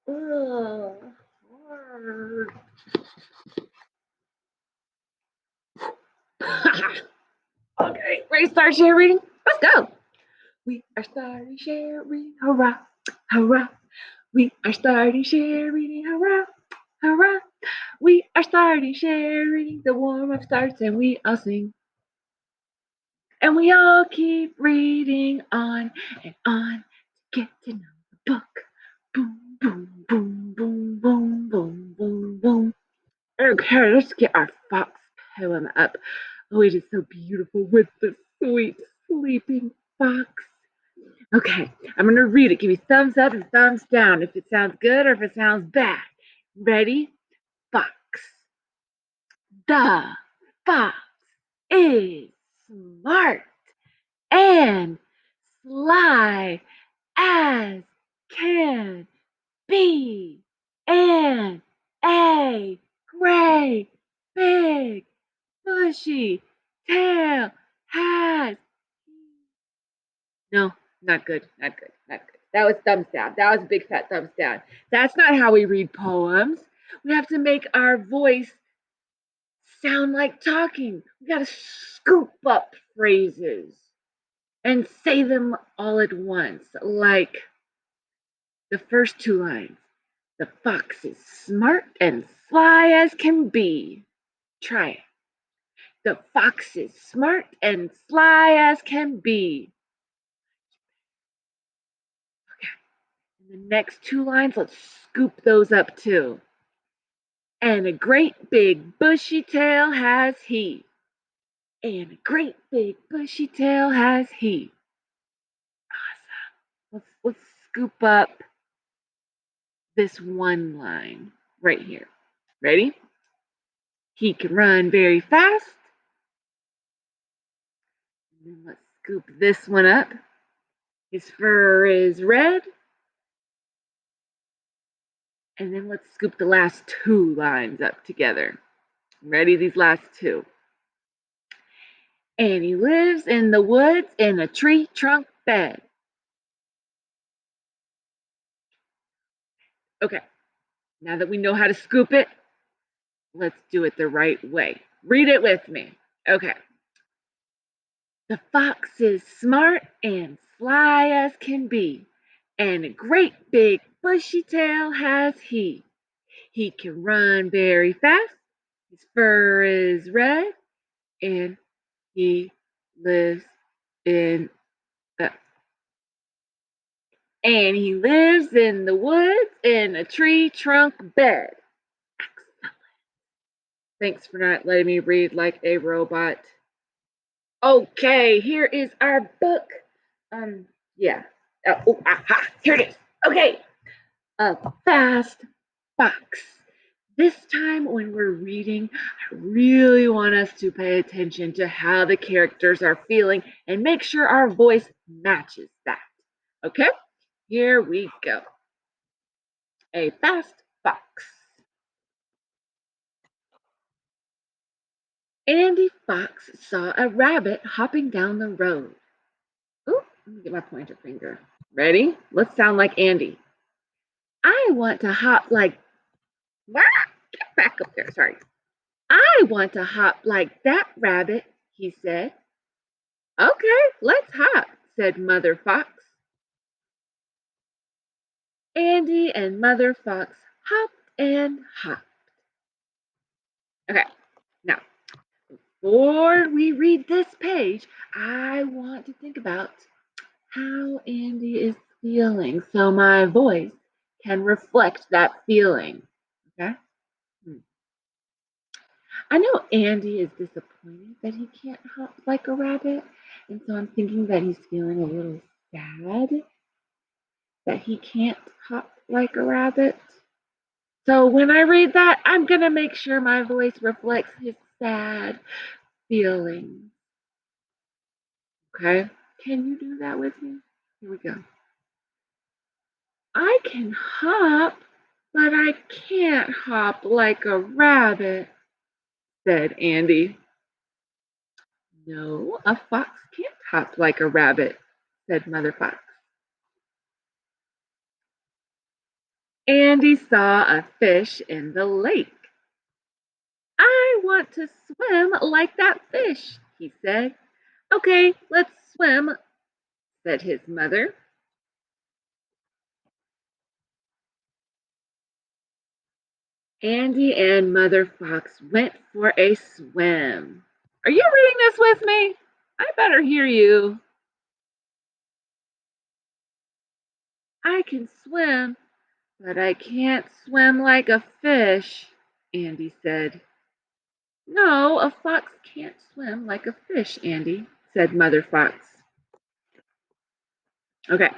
Ugh. Okay, ready to start share reading? Let's go. We are starting share reading. Hurrah, hurrah. We are starting share reading. Hurrah, hurrah. We are starting share reading. The warm up starts and we all sing. And we all keep reading on and on to get to know the book. Boom, boom, boom, boom, boom, boom, boom, boom. Okay, let's get our fox poem up. Oh, it is so beautiful with the sweet sleeping fox. Okay, I'm gonna read it. Give me thumbs up and thumbs down if it sounds good or if it sounds bad. Ready? Fox. The fox is smart and sly as can be, and a great big bushy tail has. No, not good, not good, not good. That was thumbs down. That was a big fat thumbs down. That's not how we read poems. We have to make our voice sound like talking. We got to scoop up phrases and say them all at once, like the first two lines. The fox is smart and sly as can be. Try it. The fox is smart and sly as can be. And the next two lines, let's scoop those up too. And a great big bushy tail has he. And a great big bushy tail has he. Awesome. Let's scoop up this one line right here. Ready? He can run very fast. And then let's scoop this one up. His fur is red. And then let's scoop the last two lines up together. Ready? These last two. And he lives in the woods in a tree trunk bed. Okay, now that we know how to scoop it, let's do it the right way. Read it with me. Okay. The fox is smart and sly as can be, and a great big bushy tail has he. He can run very fast, his fur is red, and he lives in the and he lives in the woods in a tree trunk bed. Thanks for not letting me read like a robot. Okay, here is our book. Yeah. Here it is. Okay. A fast fox. This time when we're reading, I really want us to pay attention to how the characters are feeling and make sure our voice matches that. Okay? Here we go. A fast fox. Andy Fox saw a rabbit hopping down the road. Ooh, let me get my pointer finger. Ready? Let's sound like Andy. I want to hop like. Get back up there. Sorry. I want to hop like that rabbit, he said. Okay, let's hop, said Mother Fox. Andy and Mother Fox hopped and hopped. Okay, now, before we read this page, I want to think about how Andy is feeling so my voice can reflect that feeling. Okay? I know Andy is disappointed that he can't hop like a rabbit, and so I'm thinking that he's feeling a little sad that he can't hop like a rabbit. So when I read that, I'm going to make sure my voice reflects his sad feelings. Okay? Can you do that with me? Here we go. I can hop, but I can't hop like a rabbit, said Andy. No, a fox can't hop like a rabbit, said Mother Fox. Andy saw a fish in the lake. I want to swim like that fish, he said. Okay, let's swim, said his mother. Andy and Mother Fox went for a swim. Are you reading this with me? I better hear you. I can swim, but I can't swim like a fish, Andy said. No, a fox can't swim like a fish, Andy, said Mother Fox. Okay,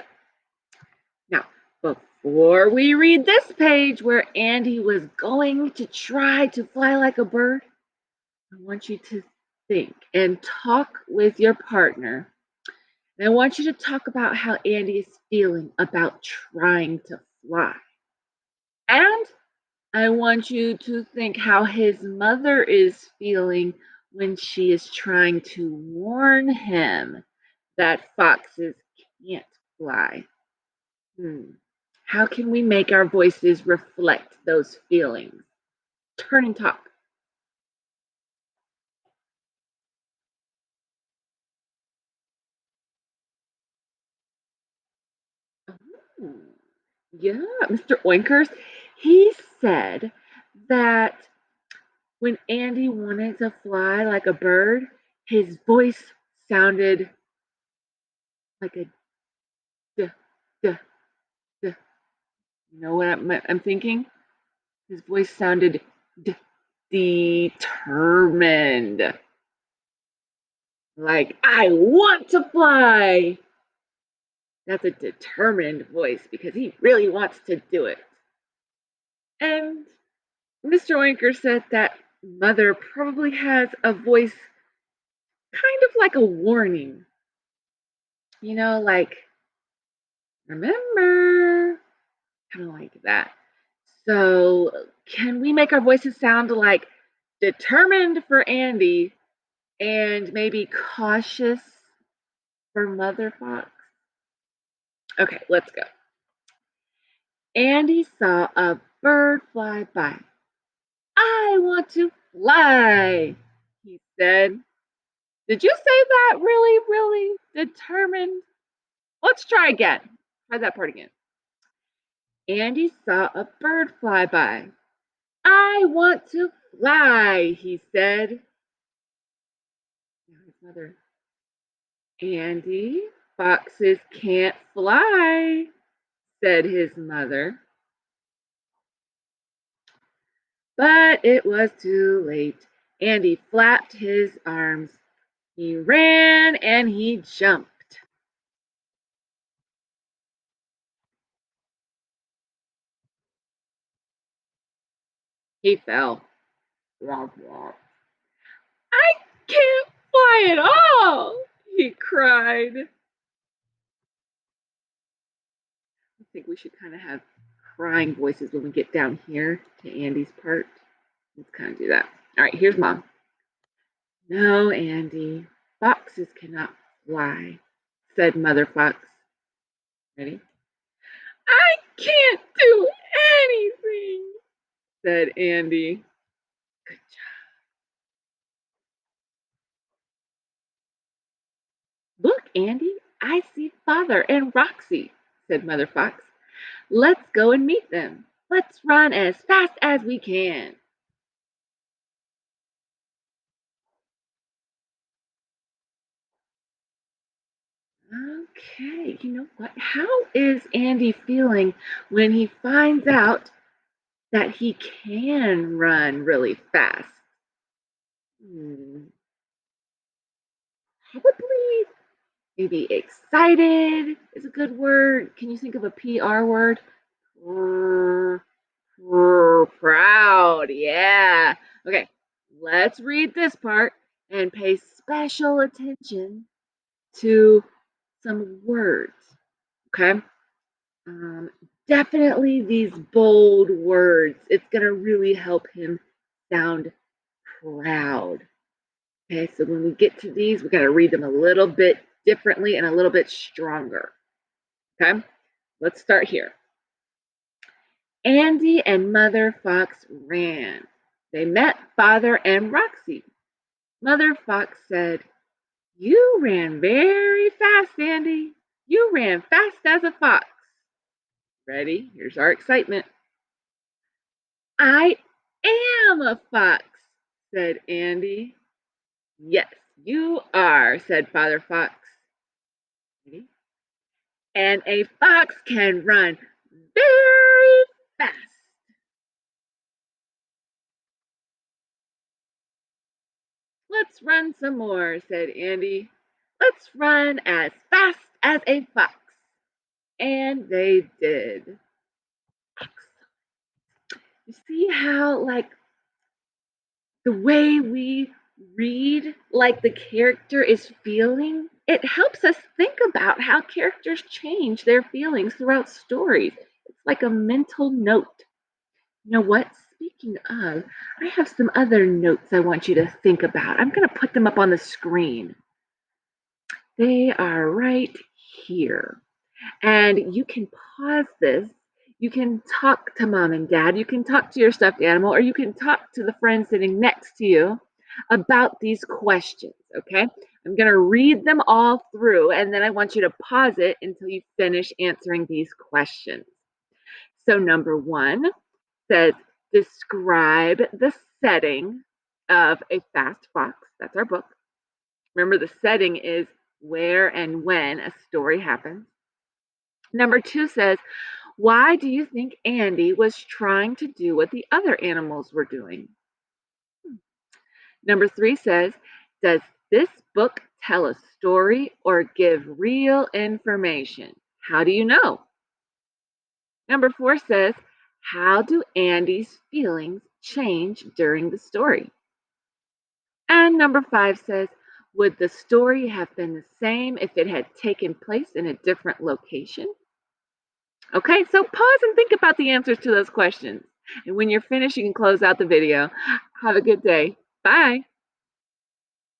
now before we read this page where Andy was going to try to fly like a bird, I want you to think and talk with your partner. And I want you to talk about how Andy is feeling about trying to fly. And I want you to think how his mother is feeling when she is trying to warn him that foxes can't fly. How can we make our voices reflect those feelings? Turn and talk. Oh, yeah, Mr. Oinkers, he said that when Andy wanted to fly like a bird, his voice sounded like a duh, duh, duh. You know what I'm thinking? His voice sounded determined. Like, I want to fly. That's a determined voice because he really wants to do it. And Mr. Oinker said that Mother probably has a voice kind of like a warning. You know, like, remember, kind of like that. So, can we make our voices sound like determined for Andy and maybe cautious for Mother Fox? Okay, let's go. Andy saw a bird fly by. I want to fly, he said. Did you say that really, really determined? Let's try again. Try that part again. Andy saw a bird fly by. I want to fly, he said. Now his mother, Andy, foxes can't fly, said his mother. But it was too late. Andy flapped his arms. He ran and he jumped. He fell. Womp womp. I can't fly at all, he cried. I think we should kind of have crying voices when we get down here to Andy's part. Let's kind of do that. All right, here's Mom. No, Andy, foxes cannot fly, said Mother Fox. Ready? I can't do anything, said Andy. Good job. Look, Andy, I see Father and Roxy, said Mother Fox. Let's go and meet them. Let's run as fast as we can. Okay, you know what? How is Andy feeling when he finds out that he can run really fast? Probably maybe excited is a good word. Can you think of a PR word? Proud. Yeah. Okay, let's read this part and pay special attention to some words. Okay. Um, Definitely these bold words. It's going to really help him sound proud. Okay, so when we get to these, we got to read them a little bit differently and a little bit stronger. Okay, let's start here. Andy and Mother Fox ran. They met Father and Roxy. Mother Fox said, "You ran very fast, Andy. You ran fast as a fox." Ready? Here's our excitement. "I am a fox," said Andy. "Yes, you are," said Father Fox. Ready? "And a fox can run very fast." "Let's run some more," said Andy. "Let's run as fast as a fox." And they did. You see how, like, the way we read, like the character is feeling, it helps us think about how characters change their feelings throughout stories. It's like a mental note. You know what? Speaking of, I have some other notes I want you to think about. I'm going to put them up on the screen. They are right here. And you can pause this. You can talk to mom and dad. You can talk to your stuffed animal, or you can talk to the friend sitting next to you about these questions, okay? I'm going to read them all through, and then I want you to pause it until you finish answering these questions. So number 1 says, describe the setting of A Fast Fox. That's our book. Remember, the setting is where and when a story happens. Number 2 says, why do you think Andy was trying to do what the other animals were doing? Number 3 says, does this book tell a story or give real information? How do you know? Number 4 says, how do Andy's feelings change during the story? And number 5 says, would the story have been the same if it had taken place in a different location? Okay, so pause and think about the answers to those questions. And when you're finished, you can close out the video. Have a good day. Bye.